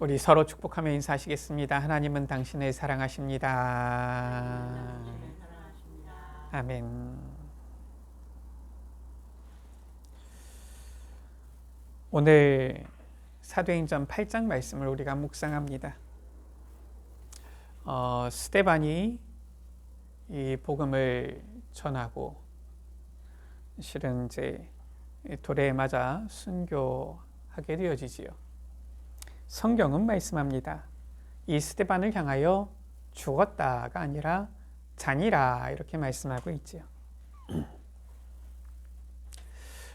우리 서로 축복하며 인사하시겠습니다. 하나님은 당신을 사랑하십니다. 아멘. 오늘 사도행전 8장 말씀을 우리가 묵상합니다. 스데반이 이 복음을 전하고 실은 이제 돌에 맞아 순교하게 되어지지요. 성경은 말씀합니다. 이 스데반을 향하여 죽었다가 아니라 잔이라 이렇게 말씀하고 있지요.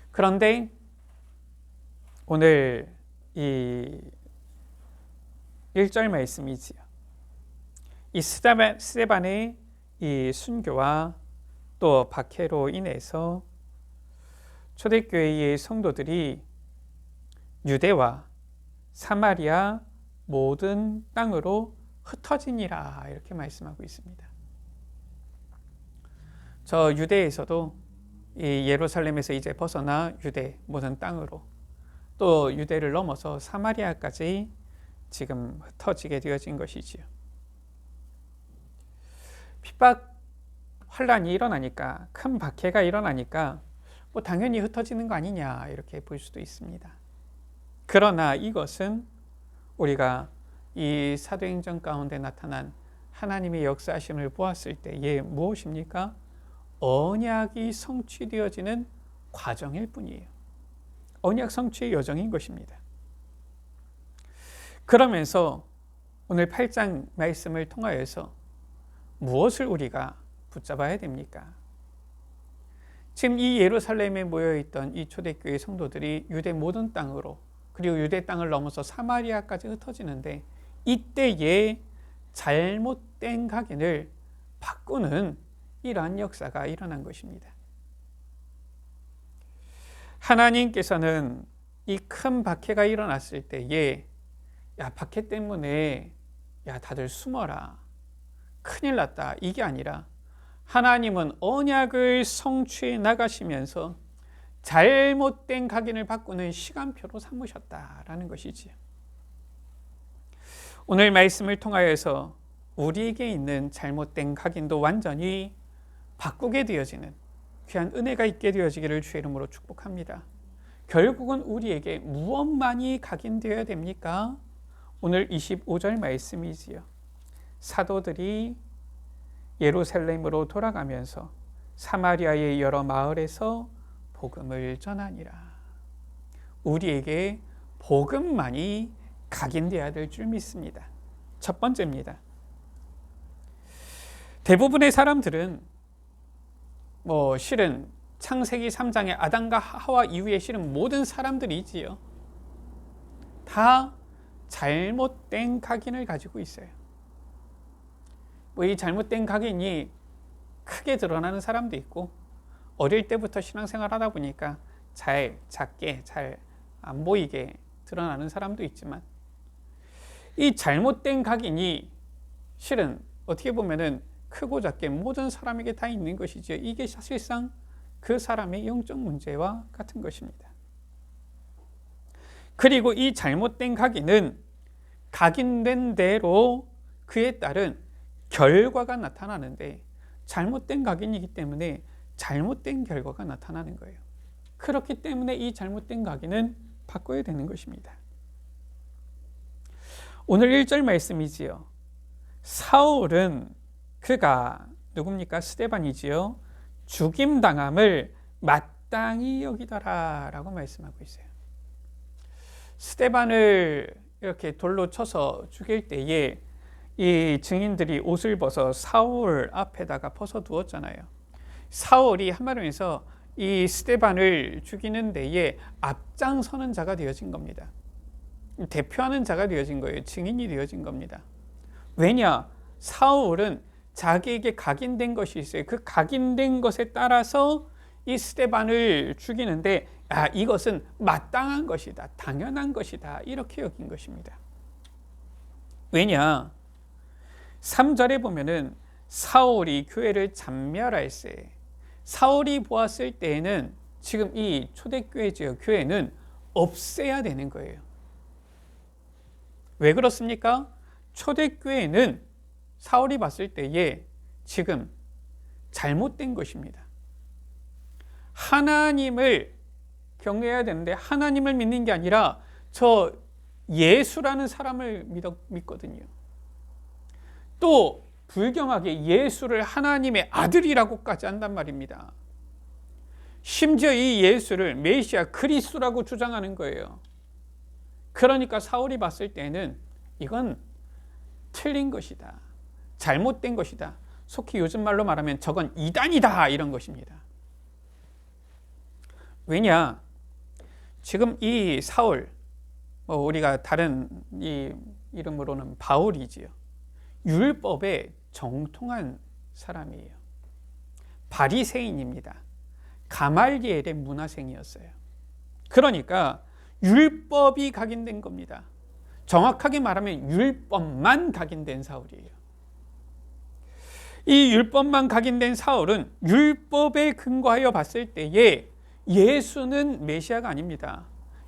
그런데 오늘 이 1절 말씀이지요. 이 스데반의 이 순교와 또 박해로 인해서 초대교회의 성도들이 유대와 사마리아 모든 땅으로 흩어지니라 이렇게 말씀하고 있습니다. 저 유대에서도 이 예루살렘에서 이제 벗어나 유대 모든 땅으로 또 유대를 넘어서 사마리아까지 지금 흩어지게 되어진 것이지요. 핍박 환란이 일어나니까, 큰 박해가 일어나니까 뭐 당연히 흩어지는 거 아니냐 이렇게 볼 수도 있습니다. 그러나 이것은 우리가 이 사도행전 가운데 나타난 하나님의 역사하심을 보았을 때에 무엇입니까? 언약이 성취되어지는 과정일 뿐이에요. 언약 성취의 여정인 것입니다. 그러면서 오늘 8장 말씀을 통하여서 무엇을 우리가 붙잡아야 됩니까? 지금 이 예루살렘에 모여있던 이 초대교회 성도들이 유대 모든 땅으로 그리고 유대 땅을 넘어서 사마리아까지 흩어지는데 이때에 잘못된 각인을 바꾸는 이러한 역사가 일어난 것입니다. 하나님께서는 이 큰 박해가 일어났을 때에 박해 때문에 다들 숨어라, 큰일 났다, 이게 아니라 하나님은 언약을 성취해 나가시면서 잘못된 각인을 바꾸는 시간표로 삼으셨다라는 것이지요. 오늘 말씀을 통하여서 우리에게 있는 잘못된 각인도 완전히 바꾸게 되어지는 귀한 은혜가 있게 되어지기를 주의 이름으로 축복합니다. 결국은 우리에게 무엇만이 각인되어야 됩니까? 오늘 25절 말씀이지요. 사도들이 예루살렘으로 돌아가면서 사마리아의 여러 마을에서 복음을 전하니라. 우리에게 복음만이 각인되어야 될 줄 믿습니다. 첫 번째입니다. 대부분의 사람들은 실은 창세기 3장의 아담과 하와 이후에 실은 모든 사람들이지요. 다 잘못된 각인을 가지고 있어요. 이 잘못된 각인이 크게 드러나는 사람도 있고 어릴 때부터 신앙생활 하다 보니까 작게 잘 안 보이게 드러나는 사람도 있지만 이 잘못된 각인이 실은 어떻게 보면은 크고 작게 모든 사람에게 다 있는 것이죠. 이게 사실상 그 사람의 영적 문제와 같은 것입니다. 그리고 이 잘못된 각인은 각인된 대로 그에 따른 결과가 나타나는데 잘못된 각인이기 때문에 잘못된 결과가 나타나는 거예요. 그렇기 때문에 이 잘못된 각인은 바꿔야 되는 것입니다. 오늘 1절 말씀이지요. 사울은 그가 누굽니까? 스데반이지요. 죽임당함을 마땅히 여기더라 라고 말씀하고 있어요. 스데반을 이렇게 돌로 쳐서 죽일 때에 이 증인들이 옷을 벗어 사울 앞에다가 벗어 두었잖아요. 사울이 한마디로 해서 이 스데반을 죽이는 데에 앞장서는 자가 되어진 겁니다. 대표하는 자가 되어진 거예요. 증인이 되어진 겁니다. 왜냐? 사울은 자기에게 각인된 것이 있어요. 그 각인된 것에 따라서 이 스데반을 죽이는데 이것은 마땅한 것이다, 당연한 것이다 이렇게 여긴 것입니다. 왜냐? 3절에 보면은 사울이 교회를 잔멸할세, 사울이 보았을 때에는 지금 이 초대교회 지역 교회는 없애야 되는 거예요. 왜 그렇습니까? 초대교회는 사울이 봤을 때에 지금 잘못된 것입니다. 하나님을 경외해야 되는데 하나님을 믿는 게 아니라 저 예수라는 사람을 믿거든요. 또 불경하게 예수를 하나님의 아들이라고까지 한단 말입니다. 심지어 이 예수를 메시아 그리스도라고 주장하는 거예요. 그러니까 사울이 봤을 때는 이건 틀린 것이다. 잘못된 것이다. 속히 요즘 말로 말하면 저건 이단이다 이런 것입니다. 왜냐? 지금 이 사울, 우리가 다른 이 이름으로는 바울이지요. 율법에 정통한 사람이에요. 바리새인입니다. 가말리엘의 문화생이었어요. 그러니까 율법이 각인된 겁니다. 정확하게 말하면 율법만 각인된 사울이에요. 이 율법만 각인된 사울은 율법에 근거하여 봤을 때에 예수는 메시아가 아닙니다.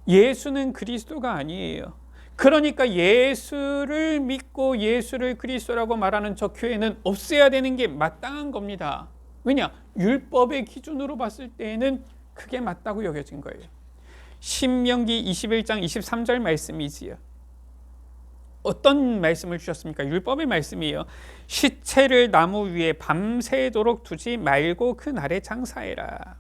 예수는 그리스도가 아니에요. 그러니까 예수를 믿고 예수를 그리스도라고 말하는 저 교회는 없애야 되는 게 마땅한 겁니다. 왜냐? 율법의 기준으로 봤을 때에는 그게 맞다고 여겨진 거예요. 신명기 21장 23절 말씀이지요. 어떤 말씀을 주셨습니까? 율법의 말씀이에요. 시체를 나무 위에 밤새도록 두지 말고 그날에 장사해라.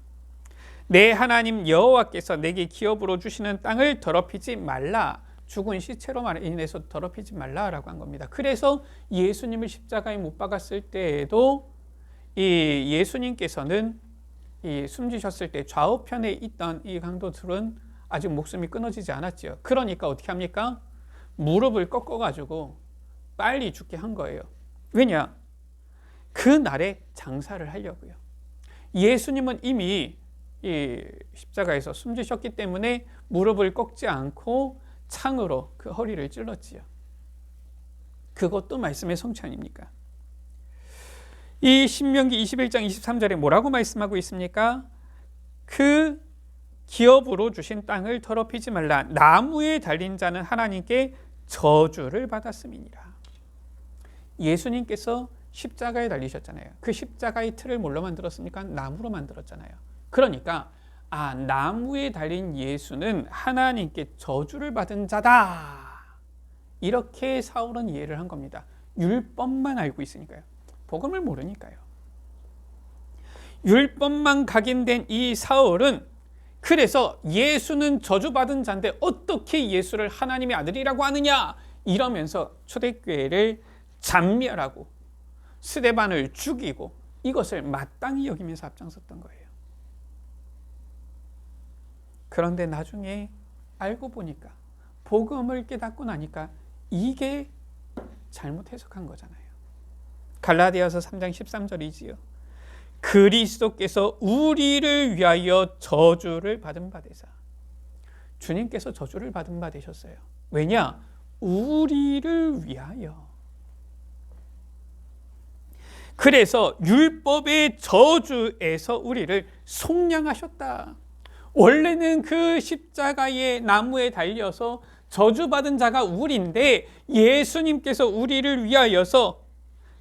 내 하나님 여호와께서 내게 기업으로 주시는 땅을 더럽히지 말라. 죽은 시체로 인해서 더럽히지 말라라고 한 겁니다. 그래서 예수님을 십자가에 못 박았을 때에도 이 예수님께서는 이 숨지셨을 때 좌우편에 있던 이 강도들은 아직 목숨이 끊어지지 않았죠. 그러니까 어떻게 합니까? 무릎을 꺾어가지고 빨리 죽게 한 거예요. 왜냐? 그 날에 장사를 하려고요. 예수님은 이미 이 십자가에서 숨지셨기 때문에 무릎을 꺾지 않고 창으로 그 허리를 찔렀지요. 그것도 말씀의 성취 아닙니까? 이 신명기 21장 23절에 뭐라고 말씀하고 있습니까? 그 기업으로 주신 땅을 더럽히지 말라. 나무에 달린 자는 하나님께 저주를 받았음이니라. 예수님께서 십자가에 달리셨잖아요. 그 십자가의 틀을 뭘로 만들었습니까? 나무로 만들었잖아요. 그러니까 나무에 달린 예수는 하나님께 저주를 받은 자다. 이렇게 사울은 이해를 한 겁니다. 율법만 알고 있으니까요. 복음을 모르니까요. 율법만 각인된 이 사울은 그래서 예수는 저주받은 자인데 어떻게 예수를 하나님의 아들이라고 하느냐 이러면서 초대교회를 잔멸하고 스데반을 죽이고 이것을 마땅히 여기면서 앞장섰던 거예요. 그런데 나중에 알고 보니까 복음을 깨닫고 나니까 이게 잘못 해석한 거잖아요. 갈라디아서 3장 13절이지요. 그리스도께서 우리를 위하여 저주를 받은 바 되사. 주님께서 저주를 받은 바 되셨어요. 왜냐? 우리를 위하여. 그래서 율법의 저주에서 우리를 속량하셨다. 원래는 그 십자가의 나무에 달려서 저주받은 자가 우리인데 예수님께서 우리를 위하여서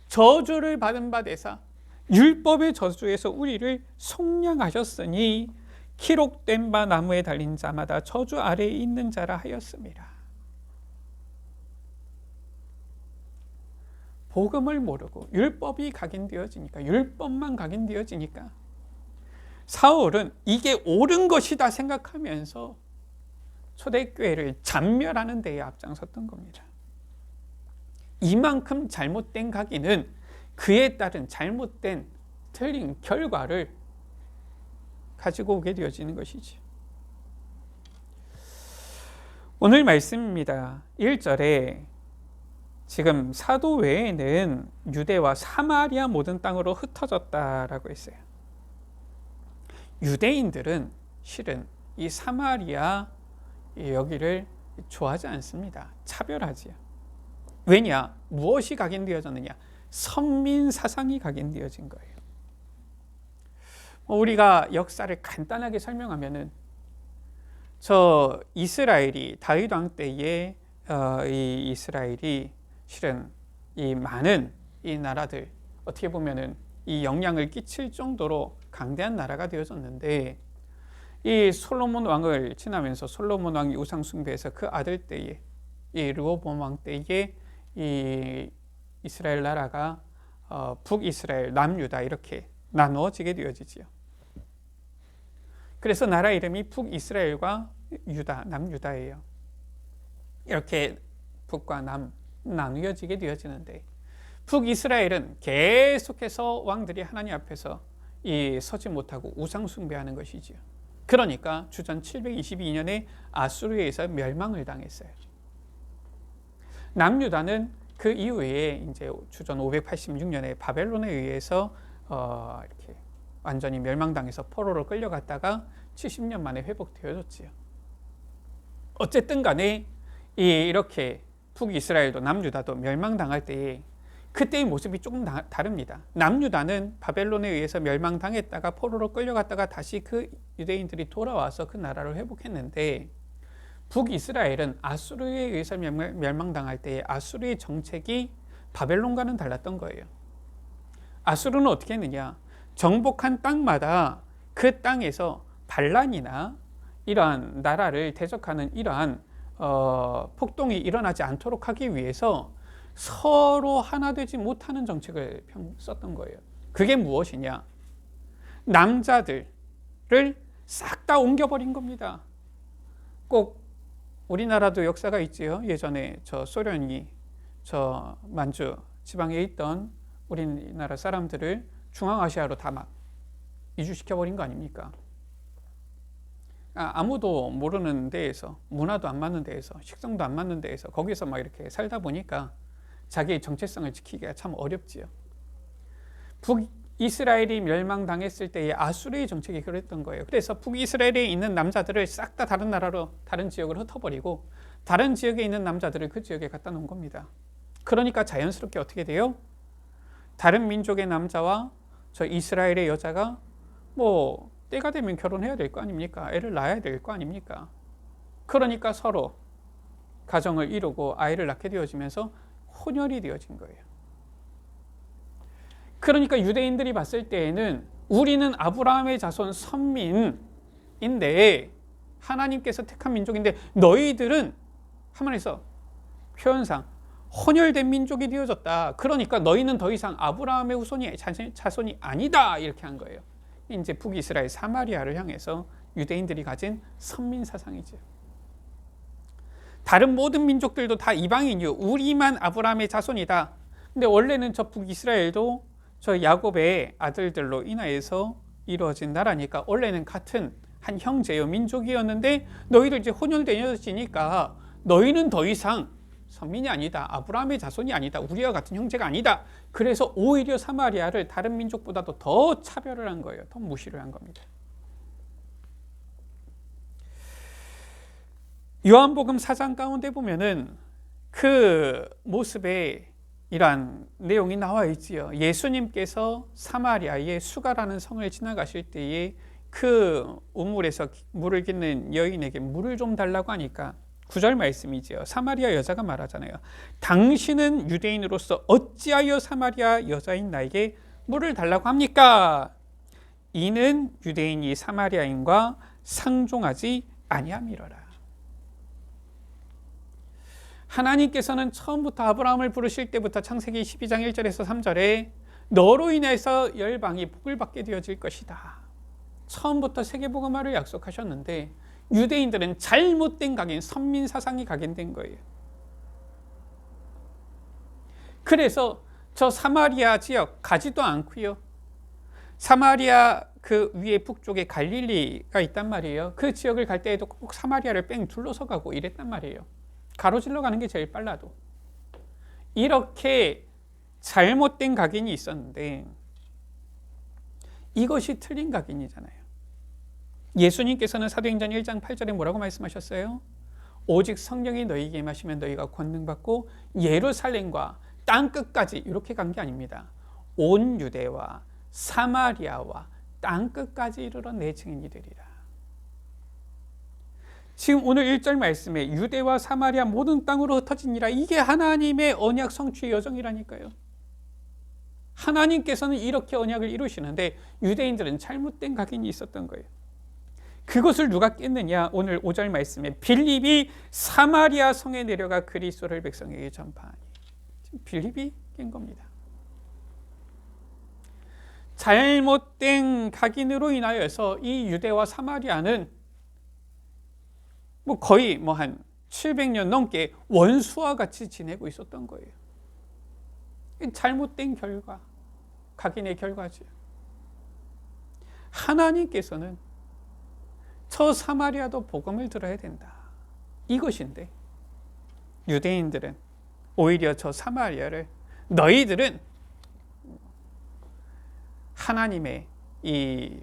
저주를 받은 바 되사 율법의 저주에서 우리를 속량하셨으니 기록된 바 나무에 달린 자마다 저주 아래에 있는 자라 하였습니다. 복음을 모르고 율법이 각인되어지니까 율법만 각인되어지니까 사울은 이게 옳은 것이다 생각하면서 초대교회를 잔멸하는 데에 앞장섰던 겁니다. 이만큼 잘못된 각인은 그에 따른 잘못된 틀린 결과를 가지고 오게 되어지는 것이죠. 오늘 말씀입니다. 1절에 지금 사도 외에는 유대와 사마리아 모든 땅으로 흩어졌다라고 했어요. 유대인들은 실은 이 사마리아 여기를 좋아하지 않습니다. 차별하지요. 왜냐? 무엇이 각인되어졌느냐? 선민 사상이 각인되어진 거예요. 우리가 역사를 간단하게 설명하면은 저 이스라엘이 다윗 왕 때에 이 이스라엘이 실은 이 많은 이 나라들 어떻게 보면은 이 영향을 끼칠 정도로 강대한 나라가 되어졌는데, 이 솔로몬 왕을 지나면서 솔로몬 왕이 우상 숭배해서 그 아들 때에 이 르호보암 왕 때에 이 이스라엘 나라가 북이스라엘, 남유다 이렇게 나누어지게 되어지지요. 그래서 나라 이름이 북이스라엘과 유다, 남유다예요. 이렇게 북과 남 나누어지게 되어지는데, 북이스라엘은 계속해서 왕들이 하나님 앞에서 서지 못하고 우상 숭배하는 것이지요. 그러니까 주전 722년에 아수르에 의해서 멸망을 당했어요. 남유다는 그 이후에 이제 주전 586년에 바벨론에 의해서 이렇게 완전히 멸망당해서 포로로 끌려갔다가 70년 만에 회복되어졌지요. 어쨌든 간에 이렇게 북이스라엘도 남유다도 멸망당할 때에 그때의 모습이 조금 다릅니다. 남유다는 바벨론에 의해서 멸망당했다가 포로로 끌려갔다가 다시 그 유대인들이 돌아와서 그 나라를 회복했는데, 북이스라엘은 아수르에 의해서 멸망당할 때에 아수르의 정책이 바벨론과는 달랐던 거예요. 아수르는 어떻게 했느냐? 정복한 땅마다 그 땅에서 반란이나 이러한 나라를 대적하는 이러한 폭동이 일어나지 않도록 하기 위해서 서로 하나 되지 못하는 정책을 썼던 거예요. 그게 무엇이냐? 남자들을 싹 다 옮겨버린 겁니다. 꼭 우리나라도 역사가 있지요. 예전에 저 소련이 저 만주 지방에 있던 우리나라 사람들을 중앙아시아로 다 막 이주시켜버린 거 아닙니까? 아무도 모르는 데에서, 문화도 안 맞는 데에서, 식성도 안 맞는 데에서 거기서 막 이렇게 살다 보니까 자기의 정체성을 지키기가 참 어렵지요. 북이스라엘이 멸망당했을 때의 아수르의 정책이 그랬던 거예요. 그래서 북이스라엘에 있는 남자들을 싹 다 다른 나라로, 다른 지역으로 흩어버리고 다른 지역에 있는 남자들을 그 지역에 갖다 놓은 겁니다. 그러니까 자연스럽게 어떻게 돼요? 다른 민족의 남자와 저 이스라엘의 여자가 뭐 때가 되면 결혼해야 될 거 아닙니까? 애를 낳아야 될 거 아닙니까? 그러니까 서로 가정을 이루고 아이를 낳게 되어지면서 혼혈이 되어진 거예요. 그러니까 유대인들이 봤을 때에는 우리는 아브라함의 자손 선민인데, 하나님께서 택한 민족인데 너희들은 하나님께서 표현상 혼혈된 민족이 되어졌다. 그러니까 너희는 더 이상 아브라함의 후손이 자손이 아니다. 이렇게 한 거예요. 이제 북이스라엘 사마리아를 향해서 유대인들이 가진 선민 사상이죠. 다른 모든 민족들도 다 이방인이요, 우리만 아브라함의 자손이다. 근데 원래는 저 북이스라엘도 저 야곱의 아들들로 인하여서 이루어진 나라니까 원래는 같은 한 형제요 민족이었는데, 너희들 이제 혼혈되어지니까 너희는 더 이상 선민이 아니다, 아브라함의 자손이 아니다, 우리와 같은 형제가 아니다. 그래서 오히려 사마리아를 다른 민족보다도 더 차별을 한 거예요. 더 무시를 한 겁니다. 요한복음 4장 가운데 보면은 그 모습에 이러한 내용이 나와 있지요. 예수님께서 사마리아의 수가라는 성을 지나가실 때에 그 우물에서 물을 깃는 여인에게 물을 좀 달라고 하니까 9절 말씀이지요. 사마리아 여자가 말하잖아요. 당신은 유대인으로서 어찌하여 사마리아 여자인 나에게 물을 달라고 합니까? 이는 유대인이 사마리아인과 상종하지 아니함이로라. 하나님께서는 처음부터 아브라함을 부르실 때부터 창세기 12장 1절에서 3절에 너로 인해서 열방이 복을 받게 되어질 것이다. 처음부터 세계복음화를 약속하셨는데 유대인들은 잘못된 각인, 선민 사상이 각인된 거예요. 그래서 저 사마리아 지역 가지도 않고요. 사마리아 그 위에 북쪽에 갈릴리가 있단 말이에요. 그 지역을 갈 때에도 꼭 사마리아를 뺑 둘러서 가고 이랬단 말이에요. 가로질러 가는 게 제일 빨라도. 이렇게 잘못된 각인이 있었는데 이것이 틀린 각인이잖아요. 예수님께서는 사도행전 1장 8절에 뭐라고 말씀하셨어요? 오직 성령이 너희에게 임하시면 너희가 권능받고 예루살렘과 땅끝까지, 이렇게 간 게 아닙니다. 온 유대와 사마리아와 땅끝까지 이르러 내 증인이 되리라. 지금 오늘 1절 말씀에 유대와 사마리아 모든 땅으로 흩어지니라, 이게 하나님의 언약 성취의 여정이라니까요. 하나님께서는 이렇게 언약을 이루시는데 유대인들은 잘못된 각인이 있었던 거예요. 그것을 누가 깼느냐? 오늘 5절 말씀에 빌립이 사마리아 성에 내려가 그리스도를 백성에게 전파하니, 지금 빌립이 깬 겁니다. 잘못된 각인으로 인하여서 이 유대와 사마리아는 거의 한 700년 넘게 원수와 같이 지내고 있었던 거예요. 잘못된 결과, 각인의 결과죠. 하나님께서는 저 사마리아도 복음을 들어야 된다, 이것인데 유대인들은 오히려 저 사마리아를 너희들은 하나님의 이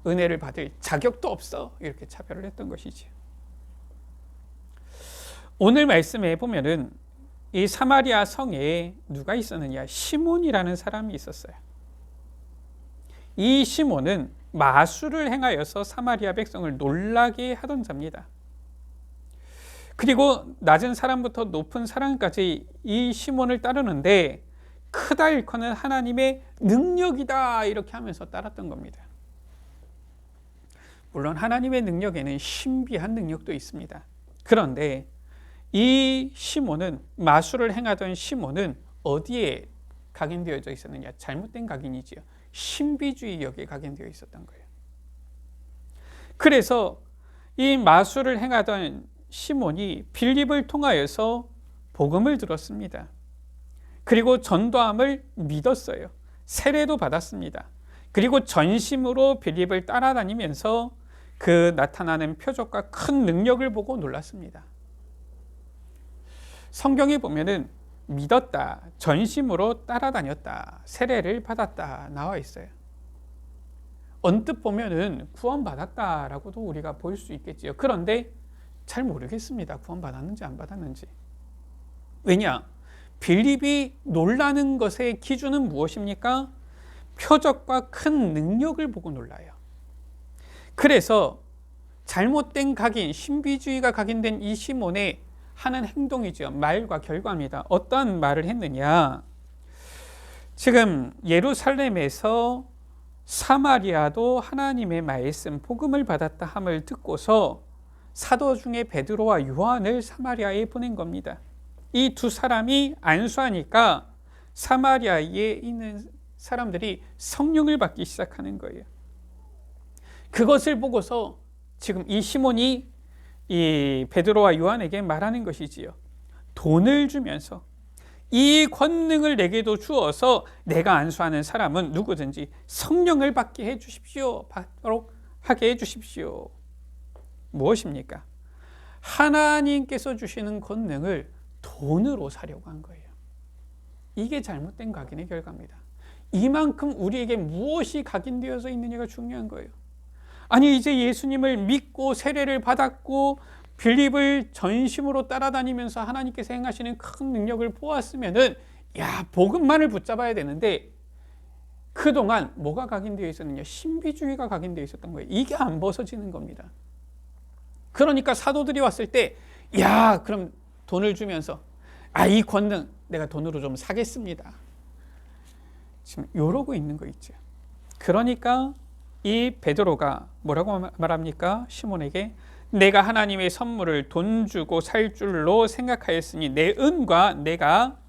은혜를 받을 자격도 없어, 이렇게 차별을 했던 것이죠. 오늘 말씀에 보면은 이 사마리아 성에 누가 있었느냐? 시몬이라는 사람이 있었어요. 이 시몬은 마술을 행하여서 사마리아 백성을 놀라게 하던 자입니다. 그리고 낮은 사람부터 높은 사람까지 이 시몬을 따르는데 크다 일컫는 하나님의 능력이다, 이렇게 하면서 따랐던 겁니다. 물론 하나님의 능력에는 신비한 능력도 있습니다. 그런데 이 시몬은, 마술을 행하던 시몬은 어디에 각인되어져 있었느냐? 잘못된 각인이지요. 신비주의역에 각인되어 있었던 거예요. 그래서 이 마술을 행하던 시몬이 빌립을 통하여서 복음을 들었습니다. 그리고 전도함을 믿었어요. 세례도 받았습니다. 그리고 전심으로 빌립을 따라다니면서 그 나타나는 표적과 큰 능력을 보고 놀랐습니다. 성경에 보면은 믿었다, 전심으로 따라다녔다, 세례를 받았다 나와 있어요. 언뜻 보면은 구원받았다라고도 우리가 볼 수 있겠지요. 그런데 잘 모르겠습니다, 구원받았는지 안 받았는지. 왜냐? 빌립이 놀라는 것의 기준은 무엇입니까? 표적과 큰 능력을 보고 놀라요. 그래서 잘못된 각인, 신비주의가 각인된 이 시몬의 하는 행동이죠. 말과 결과입니다. 어떠한 말을 했느냐? 지금 예루살렘에서 사마리아도 하나님의 말씀, 복음을 받았다 함을 듣고서 사도 중에 베드로와 요한을 사마리아에 보낸 겁니다. 이 두 사람이 안수하니까 사마리아에 있는 사람들이 성령을 받기 시작하는 거예요. 그것을 보고서 지금 이 시몬이 이 베드로와 요한에게 말하는 것이지요. 돈을 주면서 이 권능을 내게도 주어서 내가 안수하는 사람은 누구든지 성령을 받게 해 주십시오. 받도록 하게 해 주십시오. 무엇입니까? 하나님께서 주시는 권능을 돈으로 사려고 한 거예요. 이게 잘못된 각인의 결과입니다. 이만큼 우리에게 무엇이 각인되어져 있느냐가 중요한 거예요. 아니, 이제 예수님을 믿고 세례를 받았고 빌립을 전심으로 따라다니면서 하나님께서 행하시는 큰 능력을 보았으면은 복음만을 붙잡아야 되는데 그동안 뭐가 각인되어 있었느냐? 신비주의가 각인되어 있었던 거예요. 이게 안 벗어지는 겁니다. 그러니까 사도들이 왔을 때 그럼 돈을 주면서 이 권능 내가 돈으로 좀 사겠습니다. 지금 이러고 있는 거 있죠. 그러니까 이 베드로가 뭐라고 말합니까? 시몬에게 내가 하나님의 선물을 돈 주고 살 줄로 생각하였으니 내 은과 내가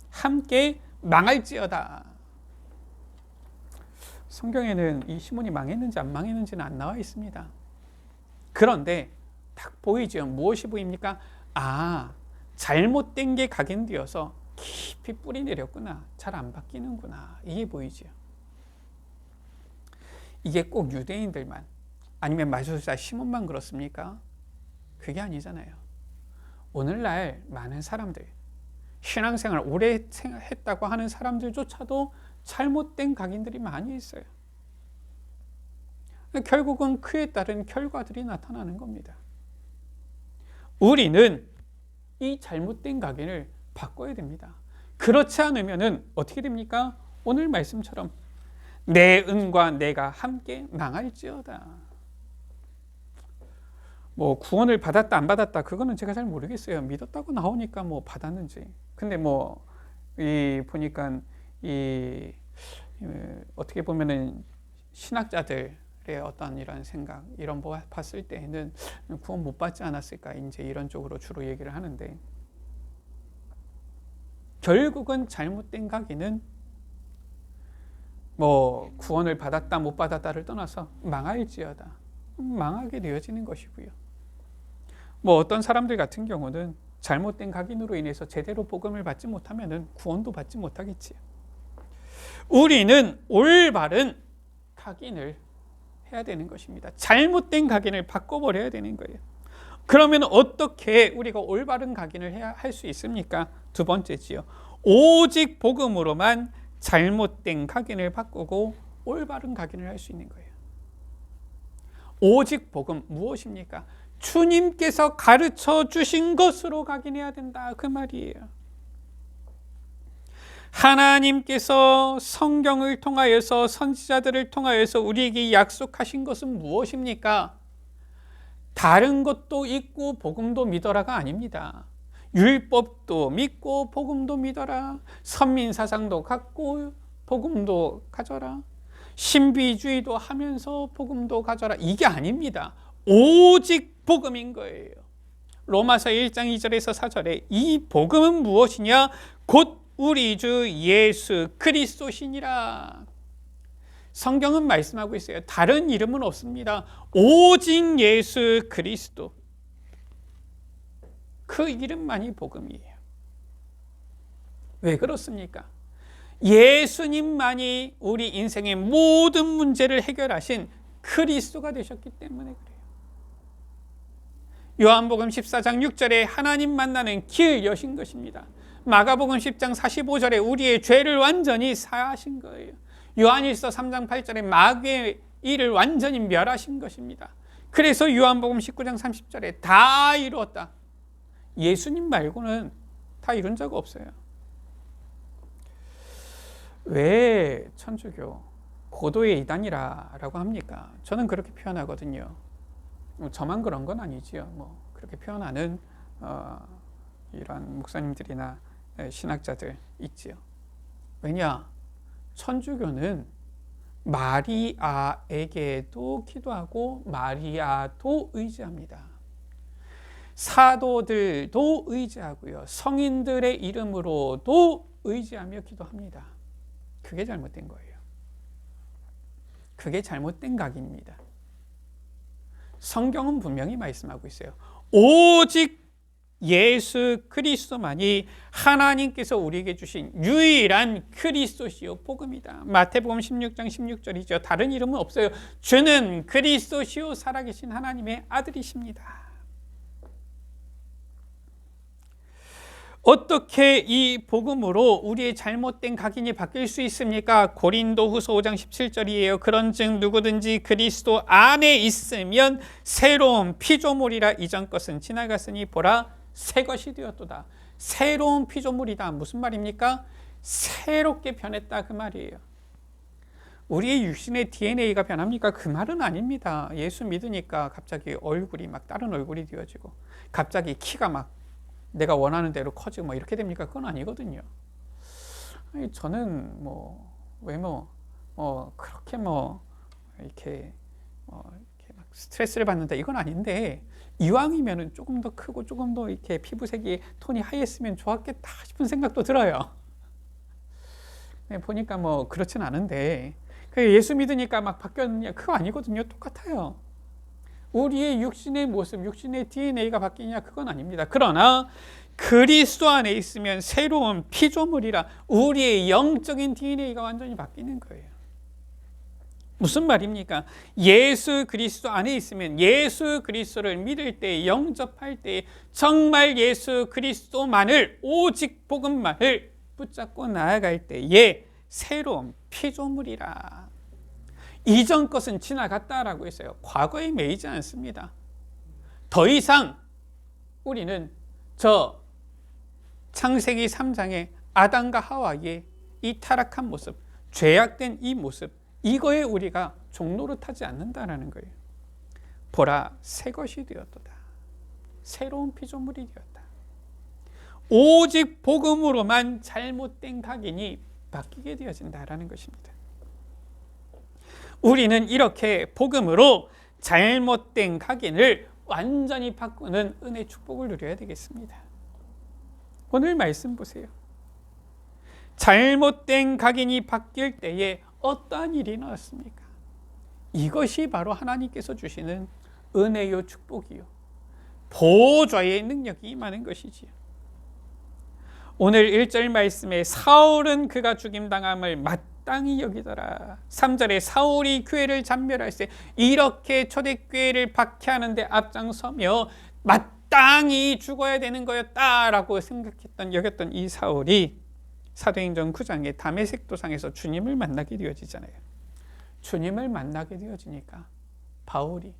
함께 망할지어다. 성경에는 이 시몬이 망했는지 안 망했는지는 안 나와 있습니다. 그런데 딱 보이죠. 무엇이 보입니까? 잘못된 게 각인되어서 깊이 뿌리 내렸구나. 잘 안 바뀌는구나. 이게 보이죠. 이게 꼭 유대인들만 아니면 마술사 시몬만 그렇습니까? 그게 아니잖아요. 오늘날 많은 사람들, 신앙생활 오래 했다고 하는 사람들조차도 잘못된 각인들이 많이 있어요. 결국은 그에 따른 결과들이 나타나는 겁니다. 우리는 이 잘못된 각인을 바꿔야 됩니다. 그렇지 않으면 어떻게 됩니까? 오늘 말씀처럼 내 은과 내가 함께 망할지어다. 뭐 구원을 받았다 안 받았다 그거는 제가 잘 모르겠어요. 믿었다고 나오니까 뭐 받았는지. 근데 뭐 이 보니까 이 어떻게 보면은 신학자들의 어떤 이런 생각 이런 거 봤을 때는 구원 못 받지 않았을까 이제 이런 쪽으로 주로 얘기를 하는데, 결국은 잘못된 각인은 뭐 구원을 받았다 못 받았다를 떠나서 망할지어다 망하게 되어지는 것이고요. 뭐 어떤 사람들 같은 경우는 잘못된 각인으로 인해서 제대로 복음을 받지 못하면은 구원도 받지 못하겠지요. 우리는 올바른 각인을 해야 되는 것입니다. 잘못된 각인을 바꿔버려야 되는 거예요. 그러면 어떻게 우리가 올바른 각인을 해야 할 수 있습니까? 두 번째지요. 오직 복음으로만 잘못된 각인을 바꾸고 올바른 각인을 할 수 있는 거예요. 오직 복음 무엇입니까? 주님께서 가르쳐 주신 것으로 각인해야 된다 그 말이에요. 하나님께서 성경을 통하여서 선지자들을 통하여서 우리에게 약속하신 것은 무엇입니까? 다른 것도 있고 복음도 믿어라가 아닙니다. 율법도 믿고 복음도 믿어라. 선민사상도 갖고 복음도 가져라. 신비주의도 하면서 복음도 가져라. 이게 아닙니다. 오직 복음인 거예요. 로마서 1장 2절에서 4절에 이 복음은 무엇이냐? 곧 우리 주 예수 그리스도시니라. 성경은 말씀하고 있어요. 다른 이름은 없습니다. 오직 예수 그리스도. 그 이름만이 복음이에요. 왜 그렇습니까? 예수님만이 우리 인생의 모든 문제를 해결하신 그리스도가 되셨기 때문에 그래요. 요한복음 14장 6절에 하나님 만나는 길 여신 것입니다. 마가복음 10장 45절에 우리의 죄를 완전히 사하신 거예요. 요한일서 3장 8절에 마귀의 일을 완전히 멸하신 것입니다. 그래서 요한복음 19장 30절에 다 이루었다. 예수님 말고는 다 이룬 적 없어요. 왜 천주교 고도의 이단이라고 합니까? 저는 그렇게 표현하거든요. 저만 그런 건 아니지요. 뭐 그렇게 표현하는 이런 목사님들이나 신학자들 있지요. 왜냐? 천주교는 마리아에게도 기도하고 마리아도 의지합니다. 사도들도 의지하고요. 성인들의 이름으로도 의지하며 기도합니다. 그게 잘못된 거예요. 그게 잘못된 각입니다. 성경은 분명히 말씀하고 있어요. 오직 예수 그리스도만이 하나님께서 우리에게 주신 유일한 그리스도시요 복음이다. 마태복음 16장 16절이죠. 다른 이름은 없어요. 주는 그리스도시요 살아계신 하나님의 아들이십니다. 어떻게 이 복음으로 우리의 잘못된 각인이 바뀔 수 있습니까? 고린도후서 5장 17절이에요. 그런즉 누구든지 그리스도 안에 있으면 새로운 피조물이라. 이전 것은 지나갔으니 보라 새 것이 되었도다. 새로운 피조물이다. 무슨 말입니까? 새롭게 변했다 그 말이에요. 우리의 육신의 DNA가 변합니까? 그 말은 아닙니다. 예수 믿으니까 갑자기 얼굴이 막 다른 얼굴이 되어지고 갑자기 키가 막 내가 원하는 대로 커지고 뭐 이렇게 됩니까? 그건 아니거든요. 아니, 저는 외모 그렇게 이렇게 막 스트레스를 받는다 이건 아닌데, 이왕이면은 조금 더 크고 조금 더 이렇게 피부색이 톤이 하얘으면 좋았겠다 싶은 생각도 들어요. 보니까 그렇진 않은데, 예수 믿으니까 막 바뀌었냐? 그거 아니거든요. 똑같아요. 우리의 육신의 모습, 육신의 DNA가 바뀌냐? 그건 아닙니다. 그러나 그리스도 안에 있으면 새로운 피조물이라. 우리의 영적인 DNA가 완전히 바뀌는 거예요. 무슨 말입니까? 예수 그리스도 안에 있으면 예수 그리스도를 믿을 때, 영접할 때 정말 예수 그리스도만을, 오직 복음만을 붙잡고 나아갈 때에 새로운 피조물이라. 이전 것은 지나갔다라고 했어요. 과거에 매이지 않습니다. 더 이상 우리는 저 창세기 3장의 아담과 하와의 이 타락한 모습, 죄악된 이 모습, 이거에 우리가 종노릇하지 않는다라는 거예요. 보라 새 것이 되었도다. 새로운 피조물이 되었다. 오직 복음으로만 잘못된 각인이 바뀌게 되어진다라는 것입니다. 우리는 이렇게 복음으로 잘못된 각인을 완전히 바꾸는 은혜 축복을 누려야 되겠습니다. 오늘 말씀 보세요. 잘못된 각인이 바뀔 때에 어떠한 일이 나왔습니까? 이것이 바로 하나님께서 주시는 은혜요 축복이요 보좌의 능력이 임하는 것이지요. 오늘 1절 말씀에 사울은 그가 죽임당함을 마땅히 여기더라. 3절에 사울이 교회를 잔멸할 때 이렇게 초대교회를 박해하는데 앞장서며 마땅히 죽어야 되는 거였다라고 여겼던 이 사울이 사도행전 9장의 다메섹 도상에서 주님을 만나게 되어지잖아요. 주님을 만나게 되어지니까 바울이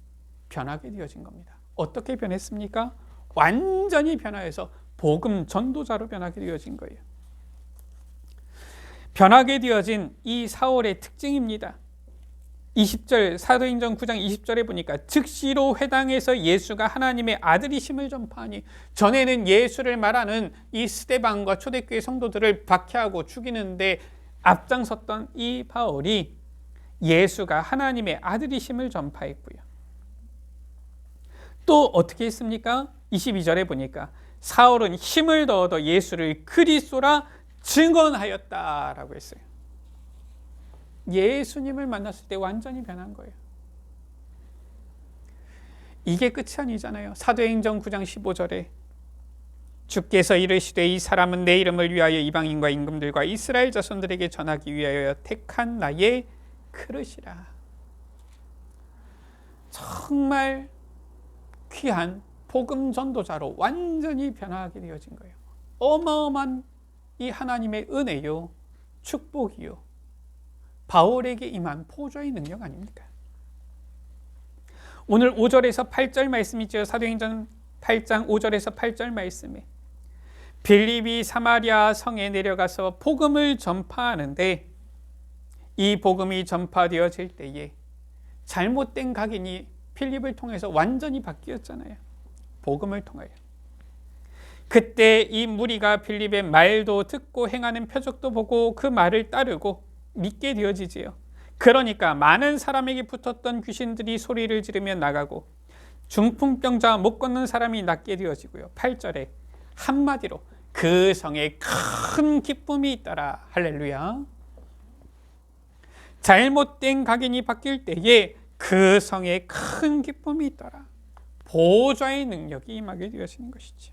변하게 되어진 겁니다. 어떻게 변했습니까? 완전히 변화해서 복음 전도자로 변하게 되어진 거예요. 변하게 되어진 이 사울의 특징입니다. 20절 사도행전 9장 20절에 보니까 즉시로 회당에서 예수가 하나님의 아들이심을 전파하니, 전에는 예수를 말하는 이 스데반과 초대교회 성도들을 박해하고 죽이는데 앞장섰던 이 바울이 예수가 하나님의 아들이심을 전파했고요. 또 어떻게 했습니까? 22절에 보니까 사울은 힘을 더얻어 예수를 그리스도라 증언하였다라고 했어요. 예수님을 만났을 때 완전히 변한 거예요. 이게 끝이 아니잖아요. 사도행전 9장 15절에 주께서 이르시되 이 사람은 내 이름을 위하여 이방인과 임금들과 이스라엘 자손들에게 전하기 위하여 택한 나의 그릇이라. 정말 귀한 복음 전도자로 완전히 변화하게 되어진 거예요. 어마어마한 이 하나님의 은혜요 축복이요 바울에게 임한 보좌의 능력 아닙니까? 오늘 5절에서 8절 말씀이죠. 사도행전 8장 5절에서 8절 말씀에 빌립이 사마리아 성에 내려가서 복음을 전파하는데, 이 복음이 전파되어질 때에 잘못된 각인이 빌립을 통해서 완전히 바뀌었잖아요. 복음을 통하여. 그때 이 무리가 빌립의 말도 듣고 행하는 표적도 보고 그 말을 따르고 믿게 되어지지요. 그러니까 많은 사람에게 붙었던 귀신들이 소리를 지르며 나가고 중풍병자 못 걷는 사람이 낫게 되어지고요. 8절에 한마디로 그 성에 큰 기쁨이 있더라. 할렐루야. 잘못된 각인이 바뀔 때에 그 성에 큰 기쁨이 있더라. 보좌의 능력이 임하게 되어지는 것이지.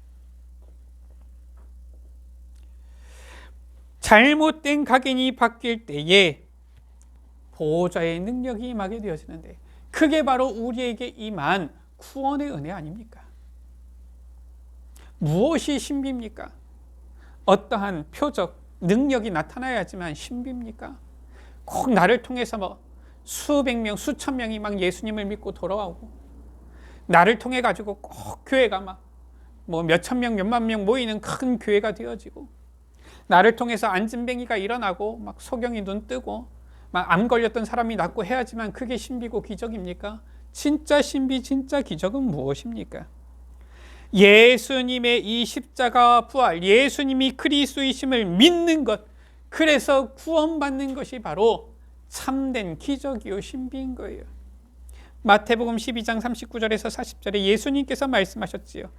잘못된 각인이 바뀔 때에 보좌의 능력이 임하게 되어지는데, 그게 바로 우리에게 임한 구원의 은혜 아닙니까? 무엇이 신비입니까? 어떠한 표적, 능력이 나타나야지만 신비입니까? 꼭 나를 통해서 수백 명, 수천 명이 막 예수님을 믿고 돌아오고, 나를 통해 가지고 꼭 교회가 막 몇천 명, 몇만 명 모이는 큰 교회가 되어지고, 나를 통해서 안진뱅이가 일어나고 막 소경이 눈 뜨고 막 암 걸렸던 사람이 낫고 해야지만 그게 신비고 기적입니까? 진짜 신비, 진짜 기적은 무엇입니까? 예수님의 이 십자가와 부활, 예수님이 그리스도이심을 믿는 것, 그래서 구원받는 것이 바로 참된 기적이요 신비인 거예요. 마태복음 12장 39절에서 40절에 예수님께서 말씀하셨지요.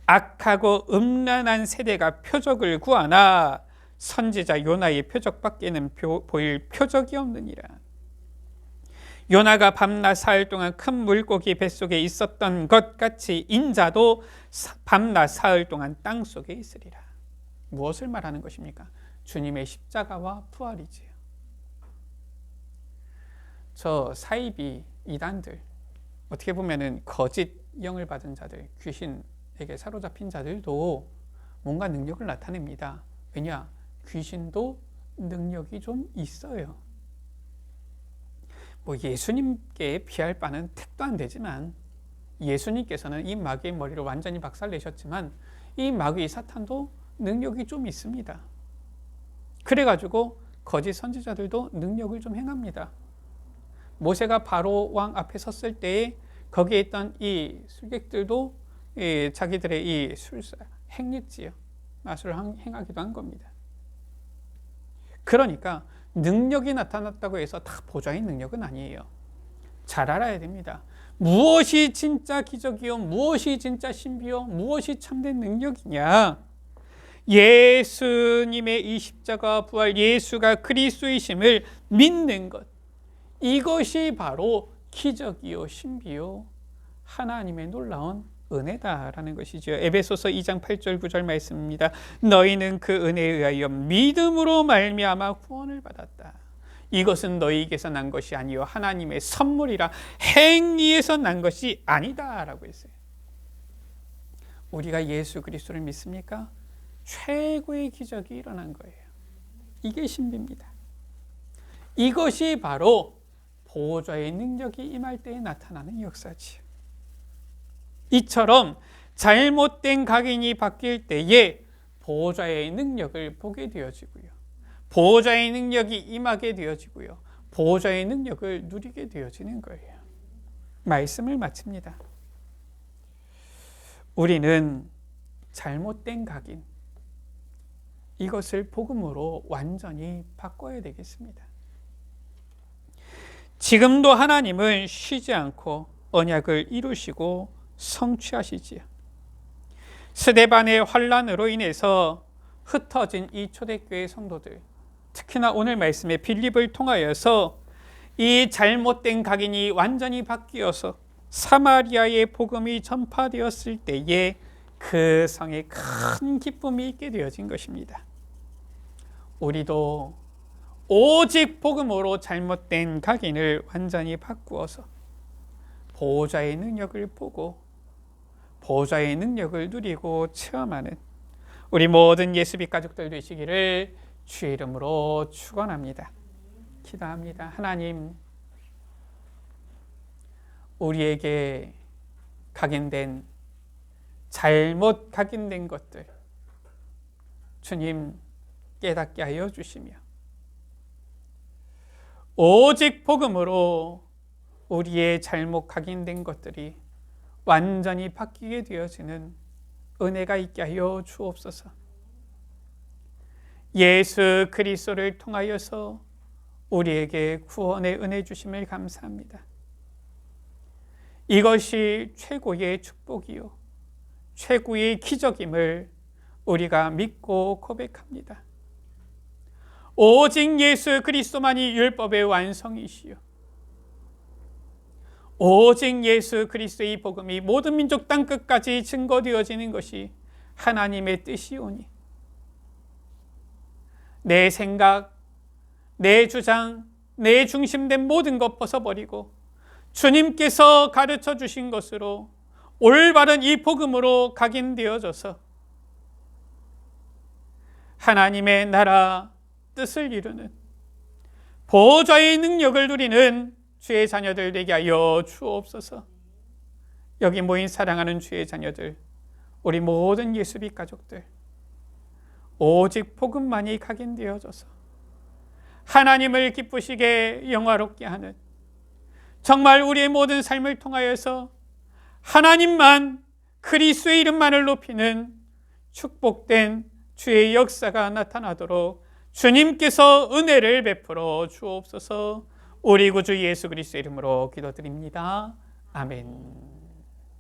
악하고 음란한 세대가 표적을 구하나 선지자 요나의 표적밖에는 보일 표적이 없느니라. 요나가 밤낮 사흘 동안 큰 물고기 뱃속에 있었던 것 같이 인자도 밤낮 사흘 동안 땅속에 있으리라. 무엇을 말하는 것입니까? 주님의 십자가와 부활이지요. 저 사이비 이단들, 어떻게 보면은 거짓 영을 받은 자들, 귀신에게 사로잡힌 자들도 뭔가 능력을 나타냅니다. 왜냐? 귀신도 능력이 좀 있어요. 예수님께 비할 바는 택도 안 되지만, 예수님께서는 이 마귀의 머리를 완전히 박살내셨지만 이 마귀 사탄도 능력이 좀 있습니다. 그래가지고 거짓 선지자들도 능력을 좀 행합니다. 모세가 바로 왕 앞에 섰을 때에 거기에 있던 이 술객들도 자기들의 이 술사 행했지요. 마술을 행하기도 한 겁니다. 그러니까 능력이 나타났다고 해서 다 보좌의 능력은 아니에요. 잘 알아야 됩니다. 무엇이 진짜 기적이요, 무엇이 진짜 신비요, 무엇이 참된 능력이냐? 예수님의 이 십자가 부활, 예수가 그리스도이심을 믿는 것, 이것이 바로 기적이요 신비요 하나님의 놀라운 은혜다라는 것이죠. 에베소서 2장 8절 9절 말씀입니다. 너희는 그 은혜에 의하여 믿음으로 말미암아 구원을 받았다. 이것은 너희에게서 난 것이 아니요 하나님의 선물이라 행위에서 난 것이 아니다라고 했어요. 우리가 예수 그리스도를 믿습니까? 최고의 기적이 일어난 거예요. 이게 신비입니다. 이것이 바로 보호자의 능력이 임할 때에 나타나는 역사지요. 이처럼 잘못된 각인이 바뀔 때에 보호자의 능력을 보게 되어지고요. 보호자의 능력이 임하게 되어지고요. 보호자의 능력을 누리게 되어지는 거예요. 말씀을 마칩니다. 우리는 잘못된 각인, 이것을 복음으로 완전히 바꿔야 되겠습니다. 지금도 하나님은 쉬지 않고 언약을 이루시고 성취하시지요. 스데반의 환란으로 인해서 흩어진 이 초대교회 성도들, 특히나 오늘 말씀의 빌립을 통하여서 이 잘못된 각인이 완전히 바뀌어서 사마리아의 복음이 전파되었을 때에 그 성에 큰 기쁨이 있게 되어진 것입니다. 우리도 오직 복음으로 잘못된 각인을 완전히 바꾸어서 보호자의 능력을 보고 보호자의 능력을 누리고 체험하는 우리 모든 예수빛 가족들 되시기를 주의 이름으로 축원합니다. 기도합니다. 하나님, 우리에게 각인된 잘못 각인된 것들 주님 깨닫게 하여 주시며 오직 복음으로 우리의 잘못 각인된 것들이 완전히 바뀌게 되어지는 은혜가 있게 하여 주옵소서. 예수 그리스도를 통하여서 우리에게 구원의 은혜 주심을 감사합니다. 이것이 최고의 축복이요 최고의 기적임을 우리가 믿고 고백합니다. 오직 예수 그리스도만이 율법의 완성이시요 오직 예수 그리스도의 복음이 모든 민족 땅끝까지 증거되어지는 것이 하나님의 뜻이오니 내 생각, 내 주장, 내 중심된 모든 것 벗어버리고 주님께서 가르쳐 주신 것으로 올바른 이 복음으로 각인되어져서 하나님의 나라 뜻을 이루는 보호자의 능력을 누리는 주의 자녀들 되게 하여 주옵소서. 여기 모인 사랑하는 주의 자녀들, 우리 모든 예수빛 가족들, 오직 복음만이 각인되어져서 하나님을 기쁘시게 영화롭게 하는 정말 우리의 모든 삶을 통하여서 하나님만 그리스도의 이름만을 높이는 축복된 주의 역사가 나타나도록 주님께서 은혜를 베풀어 주옵소서. 우리 구주 예수 그리스도의 이름으로 기도드립니다. 아멘.